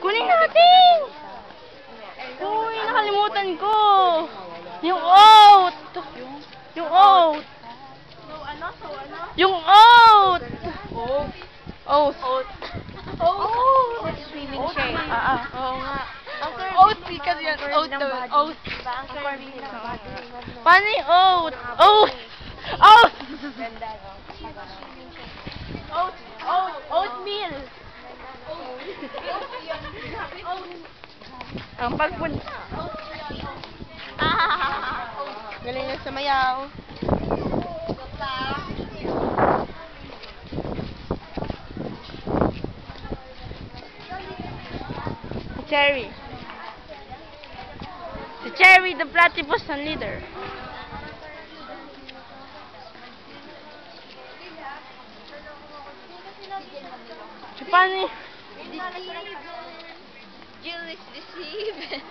Kunin natin! Uy, nakalimutan ko! Yung oat! Yung oat! Yung oat! Oat! Swimming shake. Oo nga. Oat, because yan. Oat naman. Oat. Paano yung oat? Oat! Oat! Oat! Oat! Oatmeal! Ang pagpunta. Galing na sumayaw. Cherry. Si Cherry, the platypus and leader. Paano Jill is deceived.